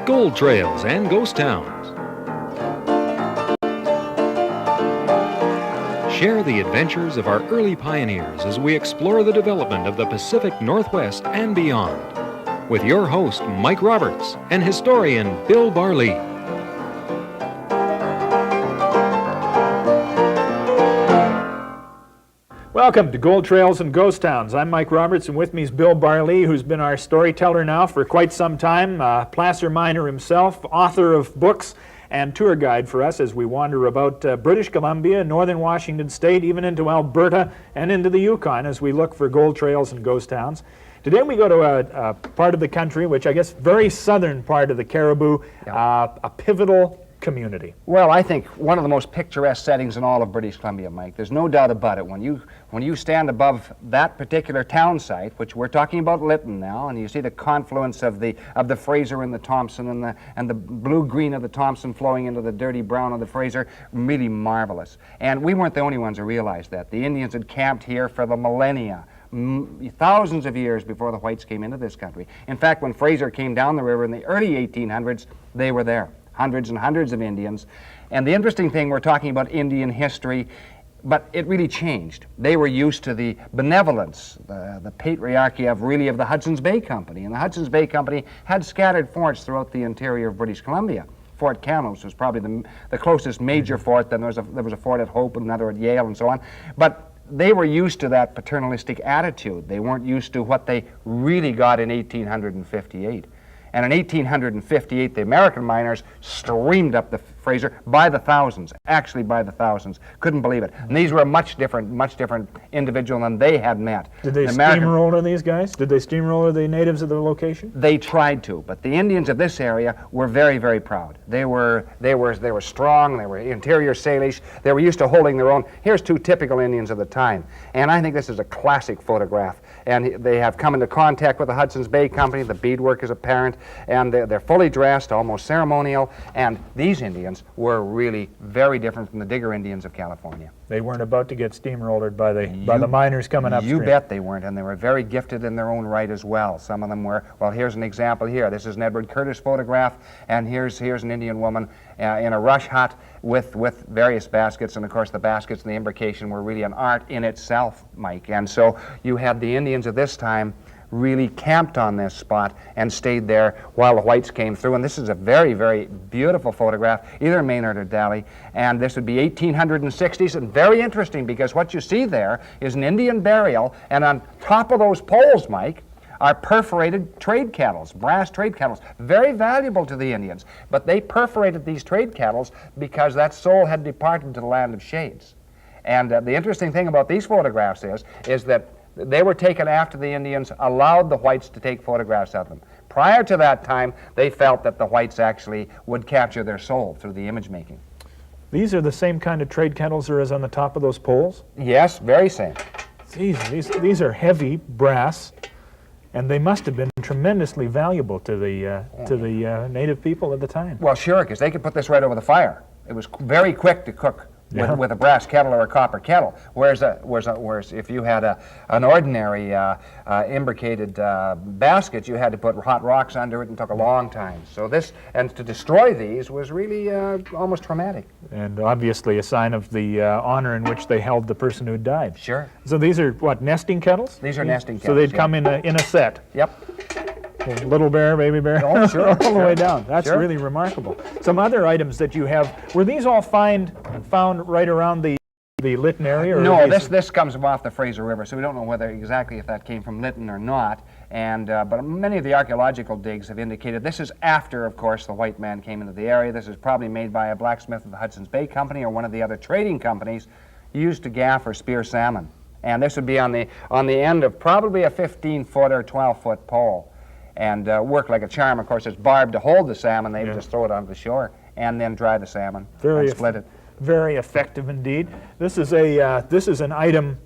gold trails and ghost towns. Share the adventures of our early pioneers as we explore the development of the Pacific Northwest and beyond. With your host, Mike Roberts, and historian Bill Barlee. Welcome to Gold Trails and Ghost Towns. I'm Mike Roberts, and with me is Bill Barlee, who's been our storyteller now for quite some time, placer miner himself, author of books, and tour guide for us as we wander about British Columbia, northern Washington State, even into Alberta and into the Yukon as we look for gold trails and ghost towns. Today we go to a part of the country, which I guess very southern part of the Cariboo, a pivotal community. Well, I think one of the most picturesque settings in all of British Columbia, Mike. There's no doubt about it. When you stand above that particular town site, which we're talking about Lytton now, and you see the confluence of the Fraser and the Thompson and the blue-green of the Thompson flowing into the dirty brown of the Fraser, really marvelous. And we weren't the only ones who realized that. The Indians had camped here for the millennia. Thousands of years before the whites came into this country. In fact, when Fraser came down the river in the early 1800s, they were there. Hundreds and hundreds of Indians. And the interesting thing, we're talking about Indian history, but it really changed. They were used to the benevolence, the patriarchy of the Hudson's Bay Company. And the Hudson's Bay Company had scattered forts throughout the interior of British Columbia. Fort Kamloops was probably the closest major fort. Then there was a fort at Hope, another at Yale, and so on. But they were used to that paternalistic attitude. They weren't used to what they really got in 1858. And in 1858, the American miners streamed up the Fraser by the thousands, actually by the thousands. Couldn't believe it. And these were a much different individual than they had met. Did they steamroller these guys? Did they steamroller the natives of the location? They tried to, but the Indians of this area were very, very proud. They were strong, they were interior Salish, they were used to holding their own. Here's two typical Indians of the time. And I think this is a classic photograph. And they have come into contact with the Hudson's Bay Company, the beadwork is apparent, and they're fully dressed, almost ceremonial, and these Indians were really very different from the Digger Indians of California. They weren't about to get steamrollered by the miners coming upstream. You bet they weren't, and they were very gifted in their own right as well. Some of them were, well, here's an example here. This is an Edward Curtis photograph, and here's an Indian woman in a rush hut with various baskets, and of course the baskets and the imbrication were really an art in itself, Mike. And so you had the Indians of this time really camped on this spot and stayed there while the whites came through. And this is a very, very beautiful photograph, either Maynard or Daly. And this would be 1860s, and very interesting because what you see there is an Indian burial, and on top of those poles, Mike, are perforated trade kettles, brass trade kettles, very valuable to the Indians. But they perforated these trade kettles because that soul had departed to the land of shades. And the interesting thing about these photographs is that they were taken after the Indians allowed the whites to take photographs of them. Prior to that time, they felt that the whites actually would capture their soul through the image making. These are the same kind of trade kettles there is on the top of those poles? Yes, very same. These are heavy brass, and they must have been tremendously valuable to the native people at the time. Well, sure, because they could put this right over the fire. It was very quick to cook. With a brass kettle or a copper kettle, whereas if you had an ordinary imbricated basket, you had to put hot rocks under it and took a long time. So and to destroy these was really almost traumatic. And obviously a sign of the honor in which they held the person who died. Sure. So these are what, nesting kettles? These are nesting kettles. So they'd come in a set. Yep. Little bear, baby bear, oh, sure, all the way down. That's really remarkable. Some other items that you have, were these all found right around the Lytton area? Or no, this comes off the Fraser River, so we don't know whether exactly if that came from Lytton or not. And but many of the archaeological digs have indicated this is after, of course, the white man came into the area. This is probably made by a blacksmith of the Hudson's Bay Company or one of the other trading companies used to gaff or spear salmon. And this would be on the end of probably a 15-foot or 12-foot pole. And work like a charm. Of course, it's barbed to hold the salmon. They would just throw it onto the shore and then dry the salmon and split it. Very effective indeed. This is an item,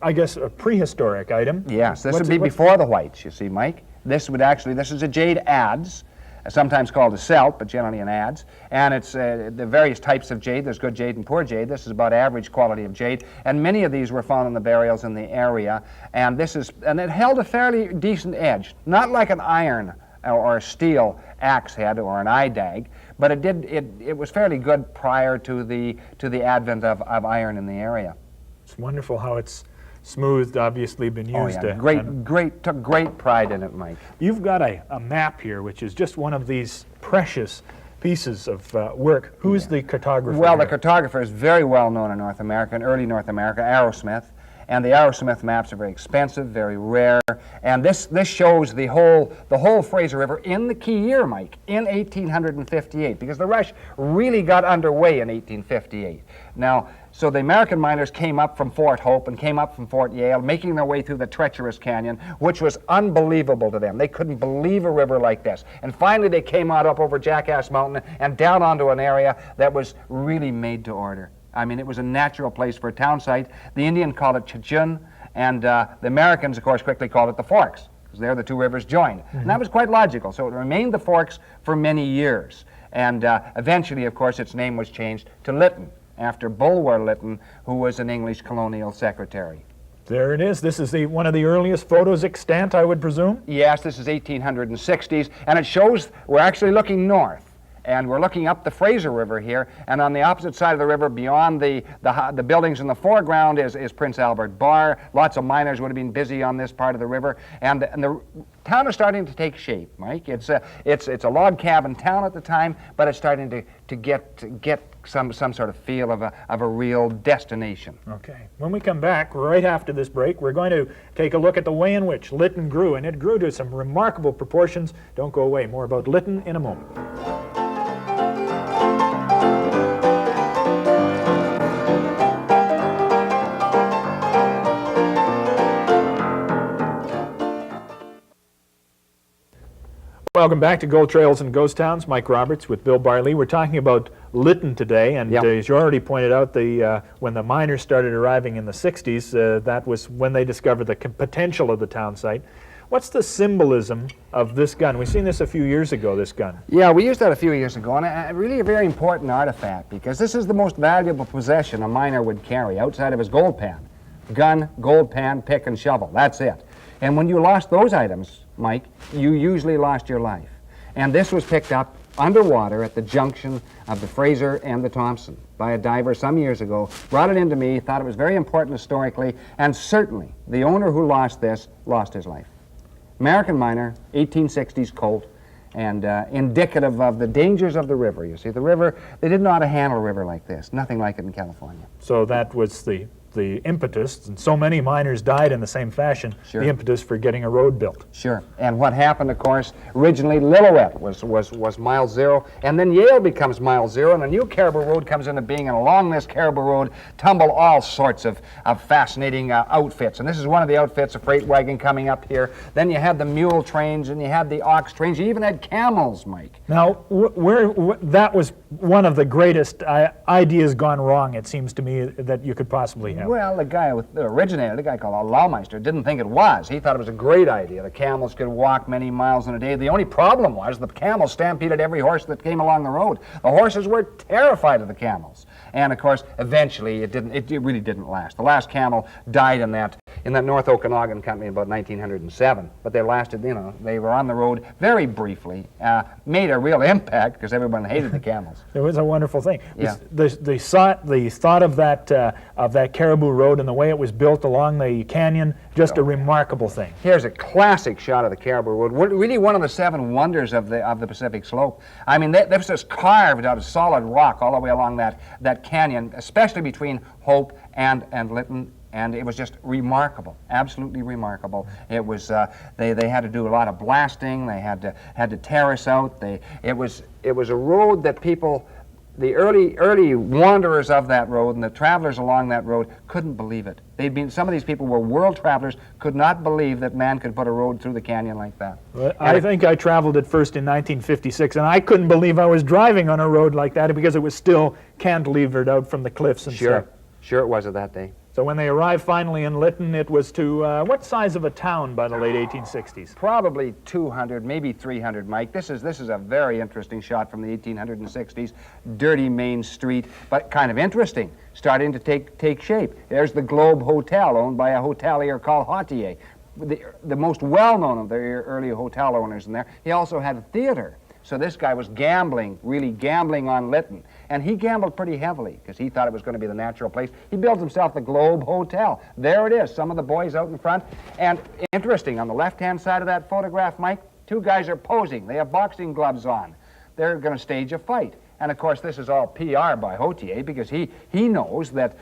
I guess, a prehistoric item. Yes, this would be before the whites, you see, Mike. This is a jade adze, sometimes called a celt, but generally an adze. And it's the various types of jade. There's good jade and poor jade. This is about average quality of jade. And many of these were found in the burials in the area. And it held a fairly decent edge, not like an iron or a steel axe head or an idag, but it was fairly good prior to the advent of iron in the area. It's wonderful how it's smoothed, obviously been used. Oh, yeah. Took great pride in it, Mike. You've got a map here, which is just one of these precious pieces of work. Who's the cartographer? Well, here? the cartographer is very well known in North America, in early North America, Arrowsmith. And the Arrowsmith maps are very expensive, very rare. And this shows the whole Fraser River in the key year, Mike, in 1858, because the rush really got underway in 1858. Now, so the American miners came up from Fort Hope and came up from Fort Yale, making their way through the treacherous canyon, which was unbelievable to them. They couldn't believe a river like this. And finally they came out up over Jackass Mountain and down onto an area that was really made to order. I mean, it was a natural place for a town site. The Indian called it Chijun, and the Americans, of course, quickly called it the Forks, because there the two rivers joined. Mm-hmm. And that was quite logical. So it remained the Forks for many years. And eventually, of course, its name was changed to Lytton, after Bulwer Lytton, who was an English colonial secretary. There it is. This is one of the earliest photos extant, I would presume? Yes, this is 1860s, and it shows we're actually looking north. And we're looking up the Fraser River here, and on the opposite side of the river, beyond the buildings in the foreground, is Prince Albert Bar. Lots of miners would have been busy on this part of the river, and the town is starting to take shape, Mike. It's a log cabin town at the time, but it's starting to get some sort of feel of a real destination. Okay. When we come back, right after this break, we're going to take a look at the way in which Lytton grew, and it grew to some remarkable proportions. Don't go away. More about Lytton in a moment. Welcome back to Gold Trails and Ghost Towns. Mike Roberts with Bill Barley. We're talking about Lytton today, and as you already pointed out, when the miners started arriving in the 60s, that was when they discovered the potential of the town site. What's the symbolism of this gun? We've seen this a few years ago, this gun. Yeah, we used that a few years ago, and really a very important artifact, because this is the most valuable possession a miner would carry outside of his gold pan. Gun, gold pan, pick, and shovel. That's it. And when you lost those items, Mike, you usually lost your life. And this was picked up underwater at the junction of the Fraser and the Thompson by a diver some years ago, brought it into me, thought it was very important historically, and certainly the owner who lost this lost his life. American miner, 1860s Colt, and indicative of the dangers of the river. You see, the river, they didn't know how to handle a river like this, nothing like it in California. So that was the impetus, and so many miners died in the same fashion, sure. The impetus for getting a road built. Sure. And what happened, of course, originally Lillooet was mile zero, and then Yale becomes mile zero, and a new Caribou Road comes into being, and along this Caribou Road tumble all sorts of fascinating outfits. And this is one of the outfits, a freight wagon coming up here. Then you had the mule trains, and you had the ox trains. You even had camels, Mike. Now, that was one of the greatest ideas gone wrong, it seems to me, that you could possibly have. Well, the guy the originator, the guy called Laumeister, didn't think it was. He thought it was a great idea. The camels could walk many miles in a day. The only problem was the camels stampeded every horse that came along the road. The horses were terrified of the camels. And of course, eventually, it really didn't last. The last camel died in that North Okanagan Company in about 1907. But they lasted, they were on the road very briefly, made a real impact because everyone hated the camels. It was a wonderful thing. Yeah. The thought of that Caribou Road and the way it was built along the canyon, just a remarkable thing. Here's a classic shot of the Caribou Road. Really one of the seven wonders of the Pacific Slope. I mean, that was just carved out of solid rock all the way along that canyon, especially between Hope and Lytton. And it was just remarkable, absolutely remarkable. It was they had to do a lot of blasting. They had to terrace out. It was a road that people, the early wanderers of that road and the travelers along that road couldn't believe it. Some of these people were world travelers, could not believe that man could put a road through the canyon like that. Well, I think I traveled it first in 1956, and I couldn't believe I was driving on a road like that because it was still cantilevered out from the cliffs and stuff. Sure it was of that day. So when they arrived finally in Lytton, it was to what size of a town by the late 1860s? Probably 200, maybe 300, Mike. This is a very interesting shot from the 1860s. Dirty main street, but kind of interesting, starting to take shape. There's the Globe Hotel, owned by a hotelier called Hautier. the most well-known of the early hotel owners in there. He also had a theater. So this guy was gambling, really gambling on Lytton. And he gambled pretty heavily because he thought it was going to be the natural place. He built himself the Globe Hotel. There it is, some of the boys out in front. And interesting, on the left-hand side of that photograph, Mike, two guys are posing. They have boxing gloves on. They're going to stage a fight. And of course, this is all PR by Hotier because he knows that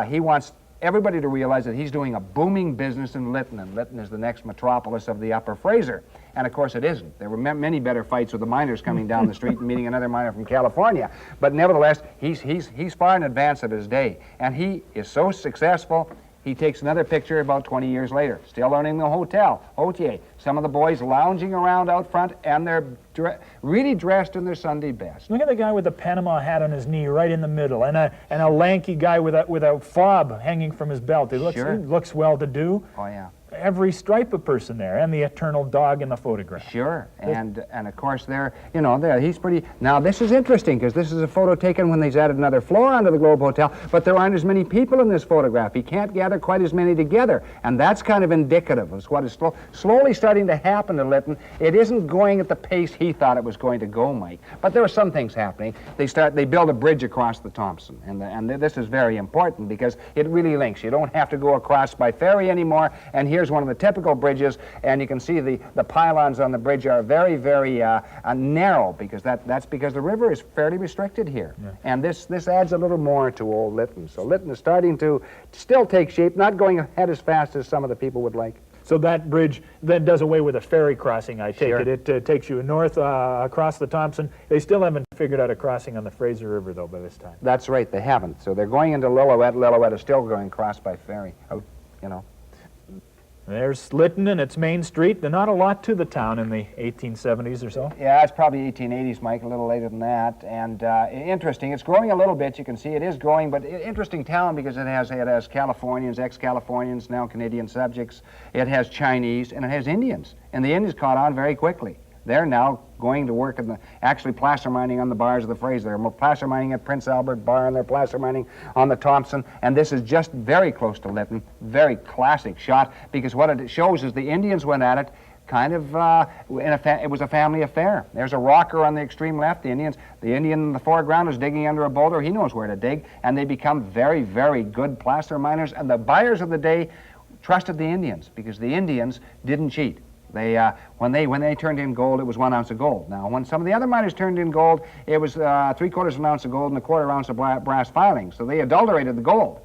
he wants everybody to realize that he's doing a booming business in Lytton, and Lytton is the next metropolis of the Upper Fraser. And of course it isn't. There were many better fights with the miners coming down the street and meeting another miner from California. But nevertheless, he's far in advance of his day. And he is so successful, he takes another picture about 20 years later, still owning the hotel, Hotier. Some of the boys lounging around out front, and they're really dressed in their Sunday best. Look at the guy with the Panama hat on his knee right in the middle, and a lanky guy with a fob hanging from his belt. He looks well-to-do. Oh, yeah. Every stripe of person there, and the eternal dog in the photograph. Sure, and of course he's pretty. Now this is interesting because this is a photo taken when they've added another floor onto the Globe Hotel, but there aren't as many people in this photograph. He can't gather quite as many together, and that's kind of indicative of what is slowly starting to happen to Lytton. It isn't going at the pace he thought it was going to go, Mike, but there are some things happening. They build a bridge across the Thompson, and this is very important because it really links. You don't have to go across by ferry anymore, and here's one of the typical bridges, and you can see the pylons on the bridge are very, very narrow because that's because the river is fairly restricted here. Yeah. And this adds a little more to old Lytton. So Lytton is starting to still take shape, not going ahead as fast as some of the people would like. So that bridge then does away with a ferry crossing, I take Sure. it. It takes you north across the Thompson. They still haven't figured out a crossing on the Fraser River, though, by this time. That's right, they haven't. So they're going into Lillooet. Lillooet is still going across by ferry, There's Lytton and its main street. There's not a lot to the town in the 1870s or so. Yeah, it's probably 1880s, Mike, a little later than that. And interesting, it's growing a little bit. You can see it is growing, but interesting town because it has Californians, ex-Californians, now Canadian subjects. It has Chinese, and it has Indians. And the Indians caught on very quickly. They're now going to work actually placer mining on the bars of the Fraser. They're placer mining at Prince Albert Bar, and they're placer mining on the Thompson. And this is just very close to Lytton. Very classic shot, because what it shows is the Indians went at it kind of, it was a family affair. There's a rocker on the extreme left. The Indian in the foreground is digging under a boulder. He knows where to dig. And they become very, very good placer miners. And the buyers of the day trusted the Indians, because the Indians didn't cheat. When they turned in gold, it was 1 ounce of gold. Now, when some of the other miners turned in gold, it was 3/4 of an ounce of gold and 1/4 ounce of brass filings. So they adulterated the gold.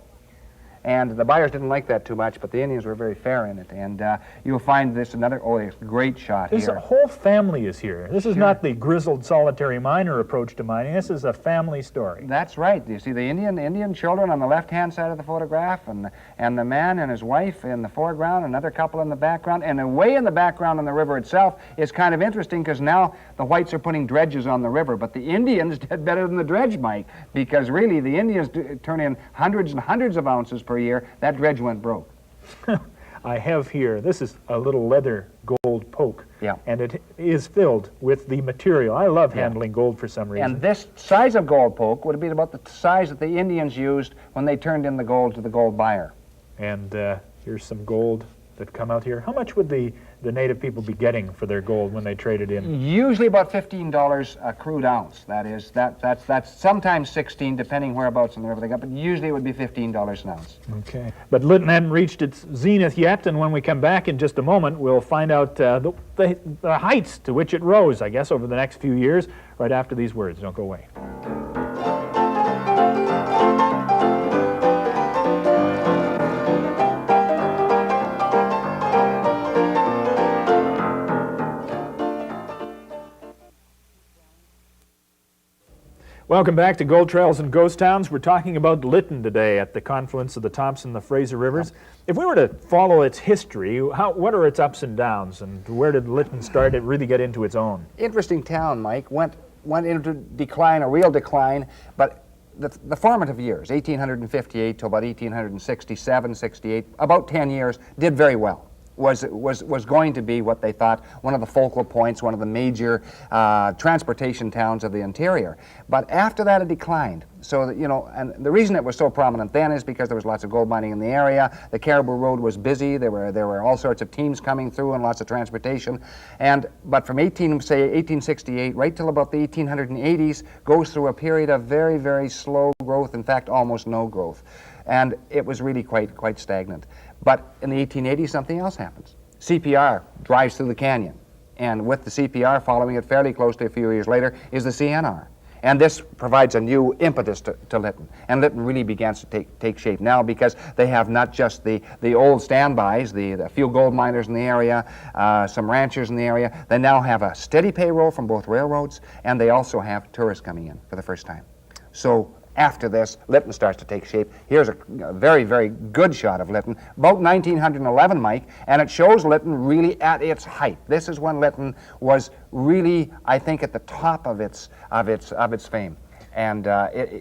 And the buyers didn't like that too much, but the Indians were very fair in it. And you'll find this another, it's a great shot This here. whole family is here. This is not the grizzled solitary miner approach to mining. This is a family story. That's right. You see the Indian children on the left-hand side of the photograph, and the man and his wife in the foreground, another couple in the background, and away in the background on the river itself is kind of interesting because now the whites are putting dredges on the river, but the Indians did better than the dredge, Mike, because really the Indians turn in hundreds and hundreds of ounces per year. That dredge went broke. I have here, this is a little leather gold poke. Yeah. And it is filled with the material. I love handling gold for some reason. And this size of gold poke would have been about the size that the Indians used when they turned in the gold to the gold buyer. And here's some gold that come out here. How much would the native people be getting for their gold when they traded in? Usually about $15 a crude ounce. That's sometimes 16, depending whereabouts in the river they got, but usually it would be $15 an ounce. Okay. But Lytton hadn't reached its zenith yet, and when we come back in just a moment, we'll find out the heights to which it rose, I guess, over the next few years, right after these words. Don't go away. Welcome back to Gold Trails and Ghost Towns. We're talking about Lytton today at the confluence of the Thompson and the Fraser Rivers. If we were to follow its history, what are its ups and downs, and where did Lytton start to really get into its own? Interesting town, Mike. Went into decline, a real decline, but the formative years, 1858 to about 1867, 68, about 10 years, did very well. was going to be what they thought one of the focal points, one of the major transportation towns of the interior. But after that, it declined. So that, you know, and the reason it was so prominent then is because there was lots of gold mining in the area. The Caribou Road was busy. There were all sorts of teams coming through and lots of transportation. But from 1868 right till about the 1880s goes through a period of very, very slow growth. In fact, almost no growth. And it was really quite stagnant. But in the 1880s, something else happens. CPR drives through the canyon. And with the CPR following it fairly closely a few years later is the CNR. And this provides a new impetus to Lytton. And Lytton really begins to take shape now because they have not just the old standbys, the few gold miners in the area, some ranchers in the area. They now have a steady payroll from both railroads, and they also have tourists coming in for the first time. So after this, Lytton starts to take shape. Here's a very, very good shot of Lytton, about 1911, Mike, and it shows Lytton really at its height. This is when Lytton was really, I think, at the top of its fame. And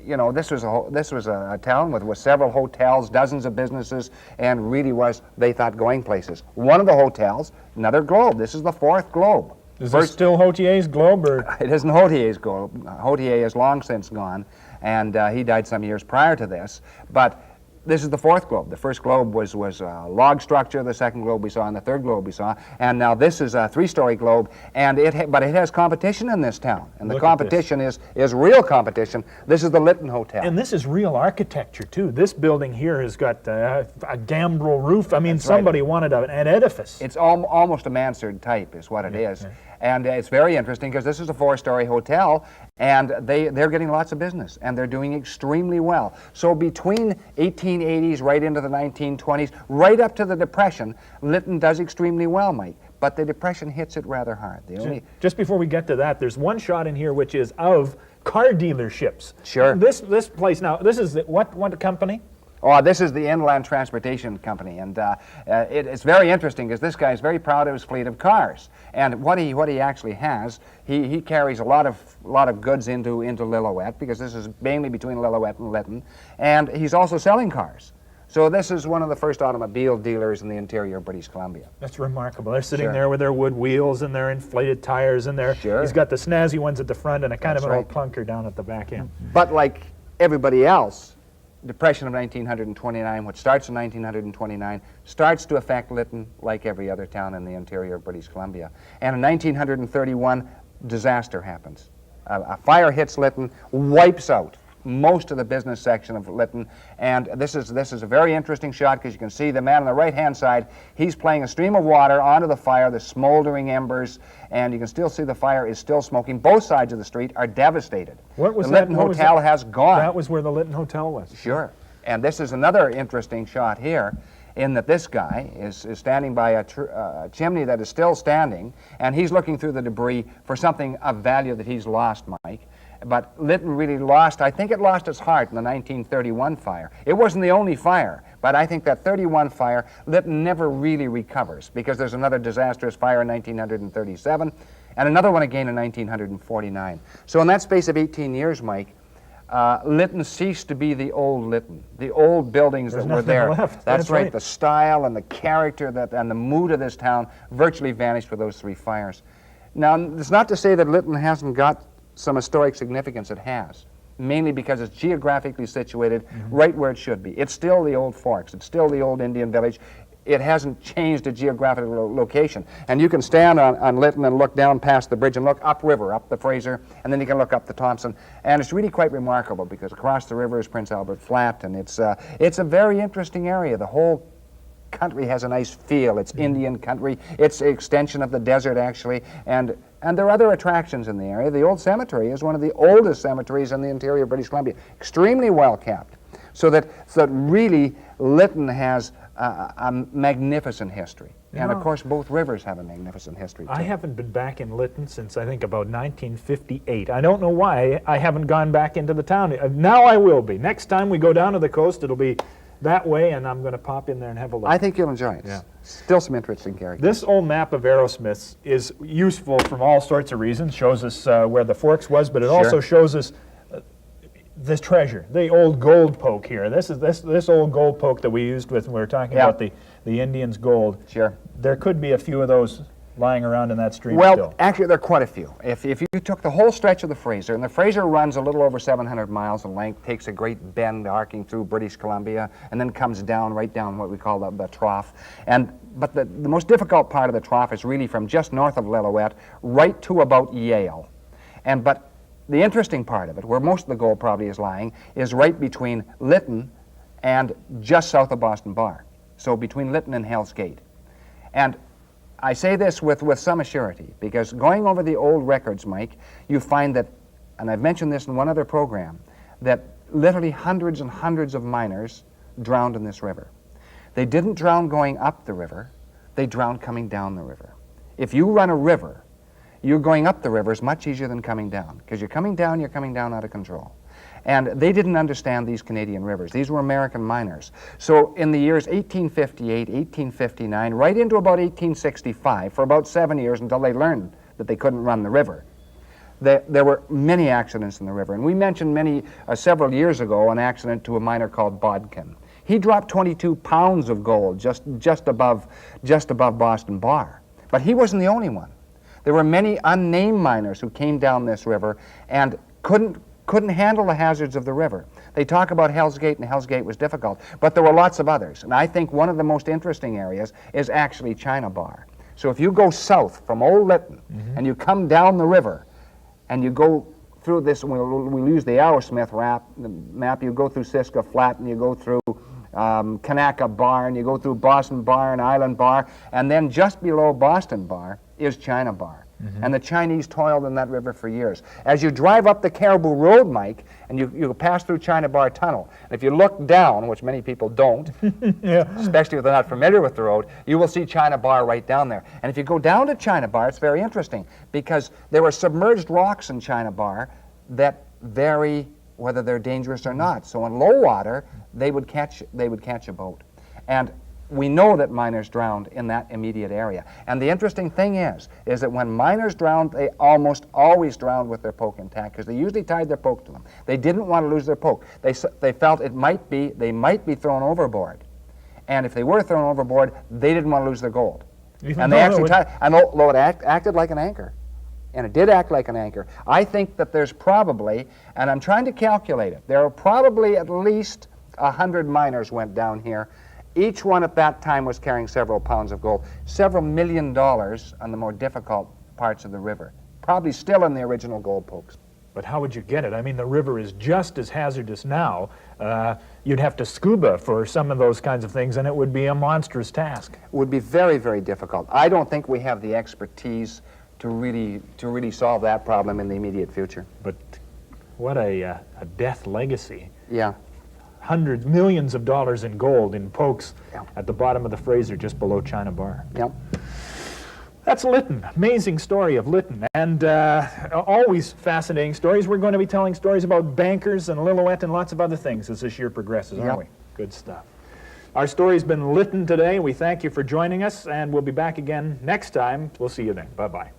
you know, this was a town with several hotels, dozens of businesses, and really was, they thought, going places. One of the hotels, another globe. This is the fourth globe. Is this still Hautier's globe, or? It isn't Hautier's globe. Hautier is long since gone, and he died some years prior to this. But this is the fourth globe. The first globe was a log structure, the second globe we saw, and the third globe we saw. And now this is a three-story globe, and but it has competition in this town. And the competition is real competition. This is the Lytton Hotel. And this is real architecture, too. This building here has got a gambrel roof. I mean, somebody wanted an edifice. It's almost a mansard type is what it is. Yeah. And it's very interesting because this is a four-story hotel, and they're getting lots of business, and they're doing extremely well. So between 1880s right into the 1920s, right up to the Depression, Lytton does extremely well, Mike. But the Depression hits it rather hard. Just before we get to that, there's one shot in here which is of car dealerships. Sure. This place now, this is what company? Oh, this is the Inland Transportation Company, and it's very interesting because this guy is very proud of his fleet of cars. And what he actually has, he carries a lot of goods into Lillooet, because this is mainly between Lillooet and Lytton, and he's also selling cars. So this is one of the first automobile dealers in the interior of British Columbia. That's remarkable. They're sitting there with their wood wheels and their inflated tires, and he's got the snazzy ones at the front and a kind of an old clunker down at the back end. But like everybody else, Depression of 1929, which starts in 1929, starts to affect Lytton like every other town in the interior of British Columbia. And in 1931, disaster happens. A fire hits Lytton, wipes out most of the business section of Lytton, and this is a very interesting shot because you can see the man on the right-hand side, he's playing a stream of water onto the fire, the smoldering embers, and you can still see the fire is still smoking. Both sides of the street are devastated. What was the Lytton Hotel has gone. That was where the Lytton Hotel was. Sure. And this is another interesting shot here, in that this guy is standing by a chimney that is still standing, and he's looking through the debris for something of value that he's lost, Mike. But Lytton really lost, I think it lost its heart in the 1931 fire. It wasn't the only fire, but I think that 31 fire, Lytton never really recovers, because there's another disastrous fire in 1937, and another one again in 1949. So in that space of 18 years, Mike, Lytton ceased to be the old Lytton, the old buildings that were there. Left. That's right. The style and the character and the mood of this town virtually vanished with those three fires. Now, it's not to say that Lytton hasn't got some historic significance. It has, mainly because it's geographically situated right where it should be. It's still the old Forks. It's still the old Indian village. It hasn't changed its geographical location. And you can stand on Lytton and look down past the bridge and look upriver, up the Fraser, and then you can look up the Thompson. And it's really quite remarkable because across the river is Prince Albert Flat, and it's a very interesting area. The whole country has a nice feel. It's Indian country. It's an extension of the desert, actually, and there are other attractions in the area. The old cemetery is one of the oldest cemeteries in the interior of British Columbia, extremely well kept. So that really Lytton has a magnificent history. And of course, both rivers have a magnificent history, too. I haven't been back in Lytton since, I think, about 1958. I don't know why I haven't gone back into the town. Now I will be. Next time we go down to the coast, it'll be that way, and I'm going to pop in there and have a look. I think you'll enjoy it. Yeah. Still some interesting characters. This old map of Arrowsmiths is useful from all sorts of reasons. Shows us where the Forks was, but it also shows us this treasure, the old gold poke here. This is this old gold poke that we used when we were talking about the Indians' gold. Sure. There could be a few of those lying around in that stream Well, still. actually, there are quite a few. If you took the whole stretch of the Fraser, and the Fraser runs a little over 700 miles in length, takes a great bend arcing through British Columbia, and then comes down, right down what we call the trough. But the most difficult part of the trough is really from just north of Lillooet right to about Yale. But the interesting part of it, where most of the gold probably is lying, is right between Lytton and just south of Boston Bar. So between Lytton and Hell's Gate. And I say this with some assurity, because going over the old records, Mike, you find that, and I've mentioned this in one other program, that literally hundreds and hundreds of miners drowned in this river. They didn't drown going up the river, they drowned coming down the river. If you run a river, you're going up the river is much easier than coming down, because you're coming down out of control. And they didn't understand these Canadian rivers. These were American miners. So in the years 1858, 1859, right into about 1865, for about 7 years until they learned that they couldn't run the river, there were many accidents in the river. And we mentioned several years ago, an accident to a miner called Bodkin. He dropped 22 pounds of gold just above Boston Bar. But he wasn't the only one. There were many unnamed miners who came down this river and couldn't handle the hazards of the river. They talk about Hell's Gate, and Hell's Gate was difficult, but there were lots of others. And I think one of the most interesting areas is actually China Bar. So if you go south from Old Lytton, and you come down the river, and you go through this, we'll use the Arrowsmith map, you go through Siska Flat, and you go through Kanaka Bar, and you go through Boston Bar and Island Bar, and then just below Boston Bar is China Bar. And the Chinese toiled in that river for years. As you drive up the Caribou Road, Mike, and you pass through China Bar Tunnel, and if you look down, which many people don't, especially if they're not familiar with the road, you will see China Bar right down there. And if you go down to China Bar, it's very interesting, because there were submerged rocks in China Bar that vary whether they're dangerous or not. So in low water, they would catch a boat. And we know that miners drowned in that immediate area. And the interesting thing is that when miners drowned, they almost always drowned with their poke intact, because they usually tied their poke to them. They didn't want to lose their poke. They felt they might be thrown overboard. And if they were thrown overboard, they didn't want to lose their gold. And they actually tied, and although it acted like an anchor, and it did act like an anchor, I think that there's probably, and I'm trying to calculate it, there are probably at least 100 miners went down here. Each one at that time was carrying several pounds of gold, several $1 million on the more difficult parts of the river, probably still in the original gold pokes. But how would you get it? I mean, the river is just as hazardous now. You'd have to scuba for some of those kinds of things, and it would be a monstrous task. It would be very, very difficult. I don't think we have the expertise to really solve that problem in the immediate future. But what a death legacy. Yeah. Hundreds, millions of dollars in gold in pokes at the bottom of the Fraser just below China Bar. Yep. That's Lytton. Amazing story of Lytton. And always fascinating stories. We're going to be telling stories about bankers and Lillooet and lots of other things as this year progresses, aren't we? Good stuff. Our story's been Lytton today. We thank you for joining us, and we'll be back again next time. We'll see you then. Bye-bye.